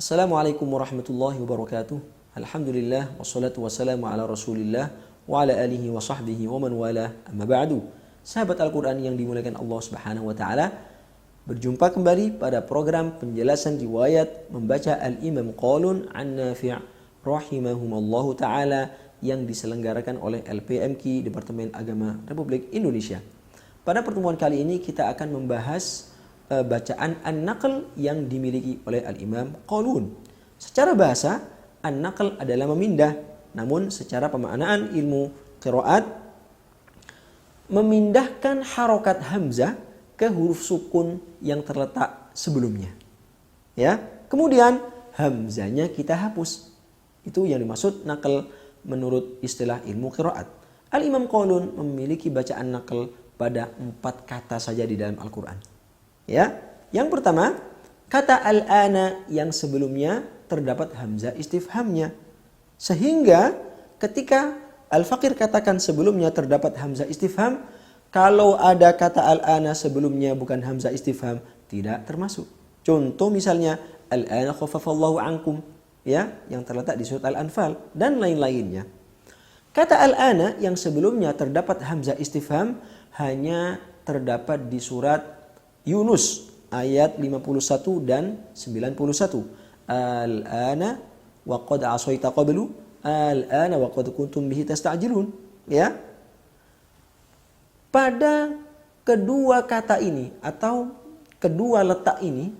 Assalamualaikum warahmatullahi wabarakatuh. Alhamdulillah wassalatu wassalamu ala Rasulillah wa ala alihi wa sahbihi wa man wala amma ba'du. Sahabat Al-Qur'an yang dimuliakan Allah Subhanahu wa taala, berjumpa kembali pada program penjelasan riwayat membaca Al-Imam Qalun an Nafi' rahimahumallahu taala yang diselenggarakan oleh LPMQ Departemen Agama Republik Indonesia. Pada pertemuan kali ini kita akan membahas bacaan an-naql yang dimiliki oleh al-Imam Qalun. Secara bahasa, an-naql adalah memindah, namun secara pemaknaan ilmu qiraat memindahkan harokat hamzah ke huruf sukun yang terletak sebelumnya. Ya, kemudian hamzahnya kita hapus. Itu yang dimaksud naql menurut istilah ilmu qiraat. Al-Imam Qalun memiliki bacaan naql pada 4 kata saja di dalam Al-Quran. Ya, yang pertama kata al-ana yang sebelumnya terdapat hamzah istifhamnya, sehingga ketika Al-Faqir katakan sebelumnya terdapat hamzah istifham, kalau ada kata al-ana sebelumnya bukan hamzah istifham tidak termasuk. Contoh misalnya al-ana khaffafallahu ankum, ya, yang terletak di surat Al-Anfal dan lain-lainnya. Kata al-ana yang sebelumnya terdapat hamzah istifham hanya terdapat di surat Yunus ayat 51 dan 91. Al-ana wa qad asaita qablu, al-ana wa qad kuntum bihi tasta'jilun. Ya. Pada kedua kata ini atau kedua letak ini,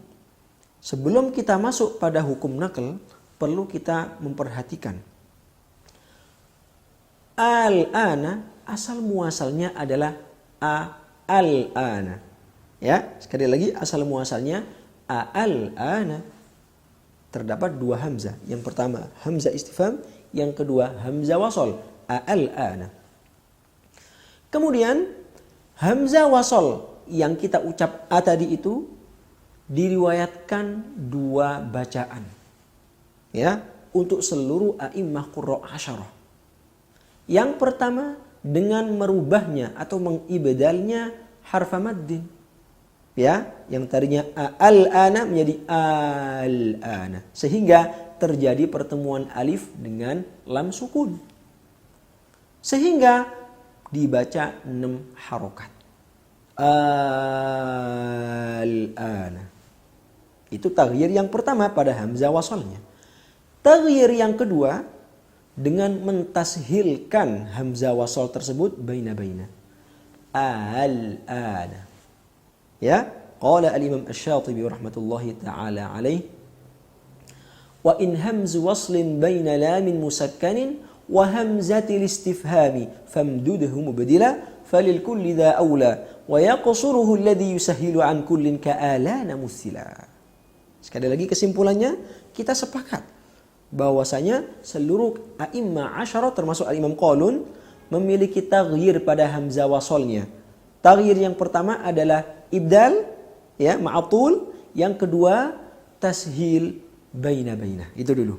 sebelum kita masuk pada hukum naql, perlu kita memperhatikan. Al-ana asal muasalnya adalah al-ana. Ya, sekali lagi asal muasalnya al-ana. Terdapat 2 hamzah. Yang pertama hamzah istifham, yang kedua hamzah wasol, al-ana. Kemudian hamzah wasol yang kita ucap tadi itu diriwayatkan 2 bacaan. Ya, untuk seluruh a'immah qurra asyarah. Yang pertama dengan merubahnya atau mengibdalnya harfa maddin. Ya, yang tadinya al-ana menjadi al-ana, sehingga terjadi pertemuan alif dengan lam sukun, sehingga dibaca 6 harokat. Al-ana. Itu taghyir yang pertama pada hamzah wasalnya. Taghyir yang kedua dengan mentashilkan hamzah wasal tersebut baina-baina. Al-ana. Ya, qala al-Imam Asy-Syatibi rahmatullahi taala alaih, wa in hamzu waslin baina lamin musakkanin wa hamzatil istifhami famdudhu mubdila falil kulli dha aula wa yaqsuruhu alladhi yusahhilu an kullin ka'alana musila. Sekali lagi kesimpulannya, kita sepakat bahwasanya seluruh a'immah asyarah termasuk al-Imam Qalun memiliki taghyir pada hamzah wasalnya. Taghyir yang pertama adalah ibdal, ya, ma'atul. Yang kedua tashil baina-baina. Itu dulu.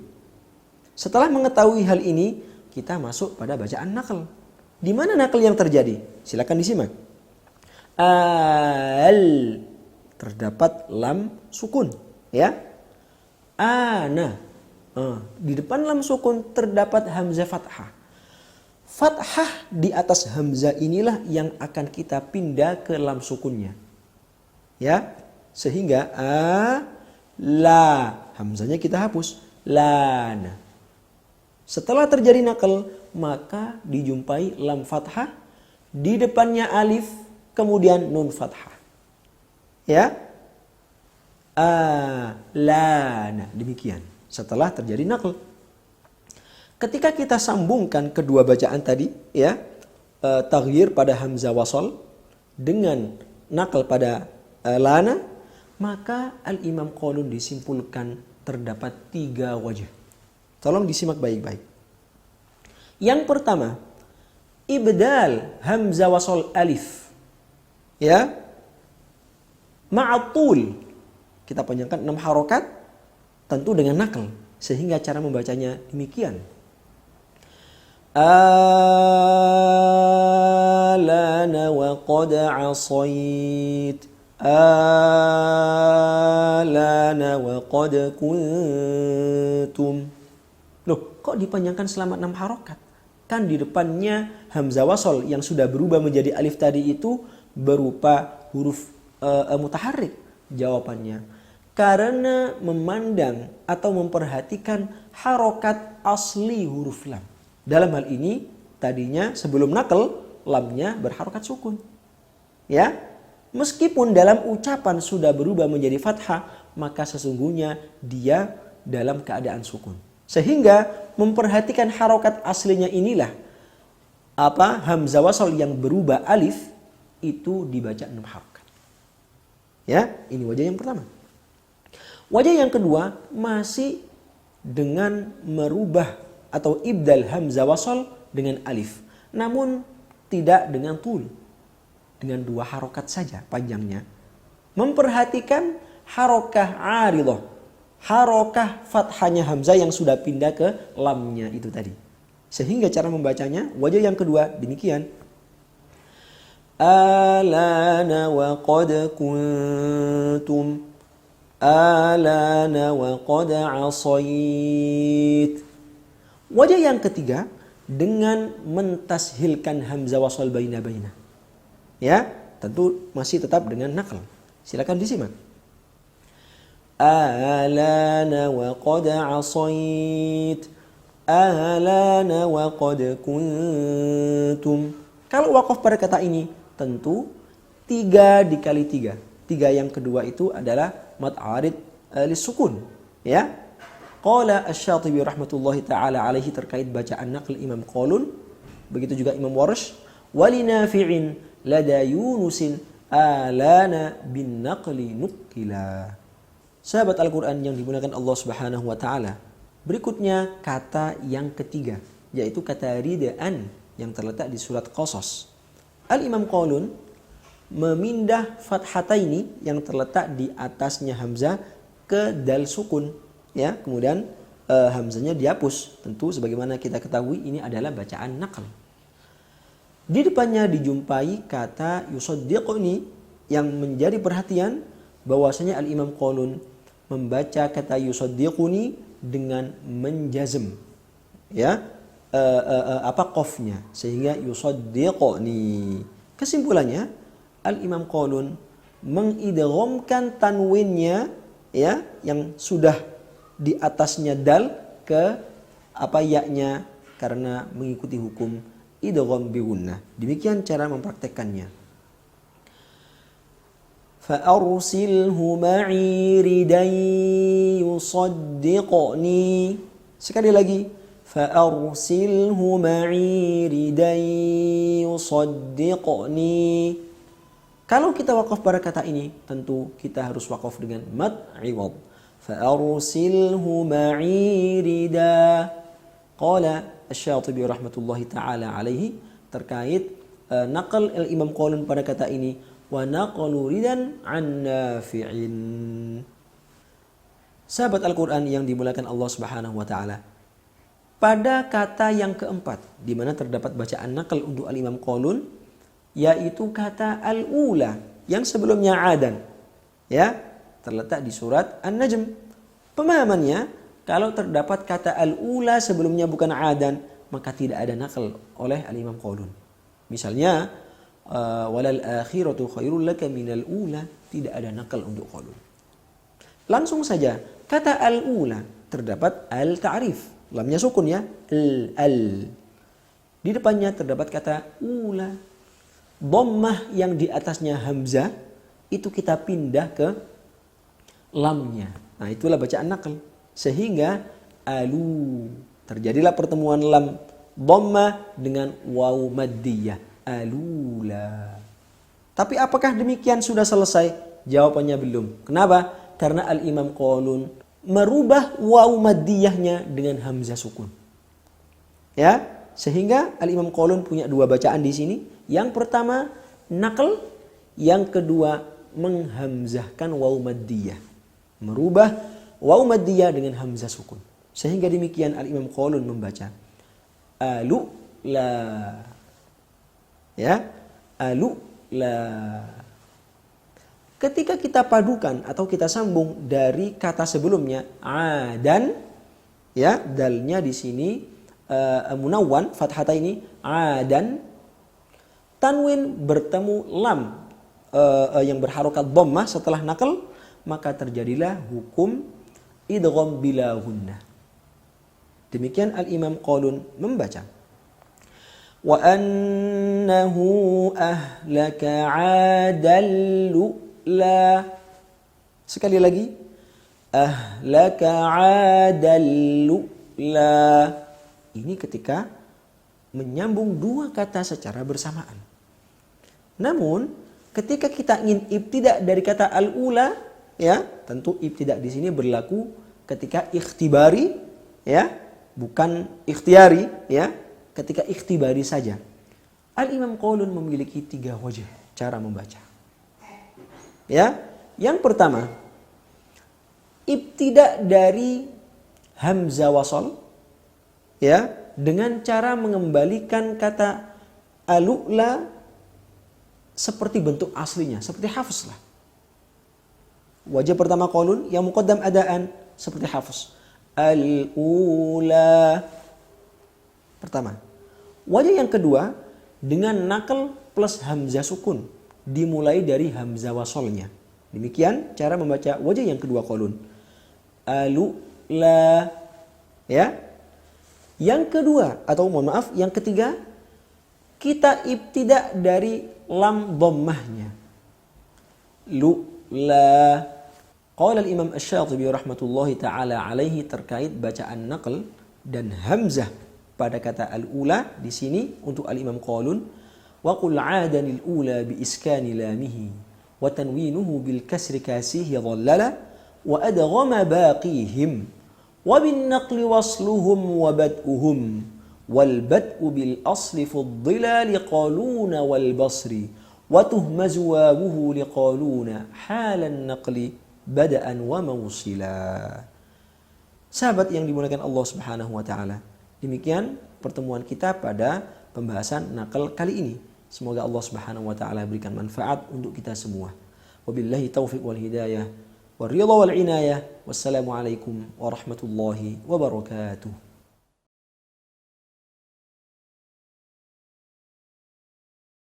Setelah mengetahui hal ini, kita masuk pada bacaan naql. Di mana naql yang terjadi? Silakan disimak. Al, terdapat lam sukun, ya. Ana, di depan lam sukun terdapat hamzah fathah. Fathah di atas hamzah inilah yang akan kita pindah ke lam sukunnya. Ya, sehingga la, hamzahnya kita hapus, lana. Setelah terjadi naql, maka dijumpai lam fathah, di depannya alif, kemudian nun fathah. Ya, lana, demikian. Setelah terjadi naql, ketika kita sambungkan kedua bacaan tadi, ya, taghyir pada hamzah wasal dengan naql pada lana, maka al-Imam Qalun disimpulkan terdapat 3 wajah. Tolong disimak baik-baik. Yang pertama, ibdal hamzah wasal alif, ya, ma'atul. Kita panjangkan 6 harokat, tentu dengan naql, sehingga cara membacanya demikian. Alana wa qad asait, alana wa qad kuntum. Loh, kok dipanjangkan selama 6 harokat? Kan di depannya hamzah wasol yang sudah berubah menjadi alif tadi itu berupa huruf mutaharrik. Jawabannya, karena memandang atau memperhatikan harokat asli huruf lam. Dalam hal ini tadinya sebelum nakal lamnya berharokat sukun. Ya, meskipun dalam ucapan sudah berubah menjadi fathah, maka sesungguhnya dia dalam keadaan sukun. Sehingga memperhatikan harokat aslinya inilah hamzah wasal yang berubah alif itu dibaca 6 harokat. Ya, ini wajah yang pertama. Wajah yang kedua masih dengan merubah atau ibdal hamzah wasal dengan alif, namun tidak dengan tul, dengan 2 harokat saja panjangnya. Memperhatikan harokah aridah, harokah fathahnya hamzah yang sudah pindah ke lamnya itu tadi. Sehingga cara membacanya, wajah yang kedua demikian. Alana wa qad kuntum, alana wa qad asait. Wajah yang ketiga dengan mentashilkan hamzah wasal baina-baina. Ya, tentu masih tetap dengan nakal. Silakan disimak. Alana wa qad asait, alana wa qad kuntum. Kalau wakaf pada kata ini tentu 3 dikali 3. 3 yang kedua itu adalah mad arid lisukun. Ya. Qala Asy-Syatibi rahmatullahi taala alaihi terkait bacaan naql Imam Qalun, begitu juga Imam Warsh, walinafi'in lada Yunusin alana bin naqli nuqila. Sahabat Al-Quran yang dimuliakan Allah Subhanahu wa taala. Berikutnya kata yang ketiga, yaitu kata ridaan yang terletak di surat Qasas. Al-Imam Qalun memindah fathataini yang terletak di atasnya hamzah ke dal sukun, ya. Kemudian hamzahnya dihapus. Tentu sebagaimana kita ketahui ini adalah bacaan naql. Di depannya dijumpai kata yusaddiquni yang menjadi perhatian bahwasanya Al-Imam Qalun membaca kata yusaddiquni dengan menjazm, ya, qafnya, sehingga yusaddiquni. Kesimpulannya Al-Imam Qalun mengidghamkan tanwinnya, ya, yang sudah di atasnya dal ke ya-nya karena mengikuti hukum idgham bi gunnah. Demikian cara mempraktekannya. فَأَرْسِلْهُ مَعِي رِدًا يُصَدِّقْنِي. Sekali lagi. فَأَرْسِلْهُ مَعِي رِدًا يُصَدِّقْنِي. Kalau kita wakaf pada kata ini, tentu kita harus wakaf dengan mad iwad. فَأَرْسِلْهُ مَعِي رِدًا. Qala Asy-Syatibi rahmatullahi ta'ala alaihi terkait naqal Imam Qalun pada kata ini, wa naqlu ridan an nafi'in. Sahabat Al-Quran yang dimuliakan Allah Subhanahu wa taala. Pada kata yang keempat di mana terdapat bacaan naql untuk Al-Imam Qalun, yaitu kata al-ula yang sebelumnya adan, ya, terletak di surat An-Najm. Pemahamannya, kalau terdapat kata al-ula sebelumnya bukan adan, maka tidak ada naql oleh Al-Imam Qalun. Misalnya walal akhiratu khairul laka minal ula, tidak ada nakal untuk Qalun. Langsung saja kata al-ula terdapat al-ta'rif, lamnya sukun, ya, al. Di depannya terdapat kata ula. Dhammah yang di atasnya hamzah itu kita pindah ke lamnya. Nah, itulah bacaan nakal. Sehingga alu, terjadilah pertemuan lam dhammah dengan waw maddiyah. Alula. Tapi apakah demikian sudah selesai? Jawabannya belum. Kenapa? Karena Al-Imam Qalun merubah waw maddiyahnya dengan hamzah sukun. Ya, sehingga Al-Imam Qalun punya 2 bacaan di sini. Yang pertama naql, yang kedua menghamzahkan waw maddiyah. Merubah waw maddiyah dengan hamzah sukun. Sehingga demikian Al-Imam Qalun membaca alu la. Ya, alu la. ketika kita padukan atau kita sambung dari kata sebelumnya adan, ya, dalnya di sini munawwan fathata ini adan, tanwin bertemu lam yang berharokat dhammah setelah naqal, maka terjadilah hukum idgham bila gunnah. Demikian al-Imam Qalun membaca. Wa annahu ahlaka 'adal lu'la. Sekali lagi. Ahlaka 'adal lu'la. Ini ketika menyambung dua kata secara bersamaan. Namun ketika kita ingin ibtida dari kata al-ula, ya, tentu ibtida di sini berlaku ketika ikhtibari, ya, bukan ikhtiari, ya. Ketika ikhtibari saja. Al-Imam Qalun memiliki 3 wajah cara membaca. Ya, yang pertama, ibtida dari hamzah wasal, ya, dengan cara mengembalikan kata al-ula seperti bentuk aslinya, seperti hafs lah. Wajah pertama Qalun yang muqaddam adaan seperti hafs. Al-ula. Pertama. Wajah yang kedua dengan naqal plus hamzah sukun, dimulai dari hamzah wasolnya. Demikian cara membaca wajah yang kedua Qalun. Alu-la. Ya. Yang kedua atau mohon maaf, yang ketiga kita ibtida dari lam dhammahnya. Lu-la. Qala al-Imam Asy-Syatibi rahmatullahi taala alaihi terkait bacaan naqal dan hamzah pada kata al-ula di sini untuk al-Imam Qalun, wa qul 'adan al-ula bi iskani lamihi wa tanwinuhu bil kasri kasihi dhallala wa adghama baqihim wa bin naqli wasluhum wa bad'uhum wal bad'u bil asli fuddila liqaluna wal basri wa tuhmazu wawuhu liqaluna halan naqli bada'an wa mawsila. Sahabat yang dimuliakan Allah Subhanahu wa taala, demikian pertemuan kita pada pembahasan naqal kali ini. Semoga Allah Subhanahu wa taala berikan manfaat untuk kita semua. Wabillahi taufiq wal hidayah, war ridha wal inayah. Wassalamualaikum warahmatullahi wabarakatuh.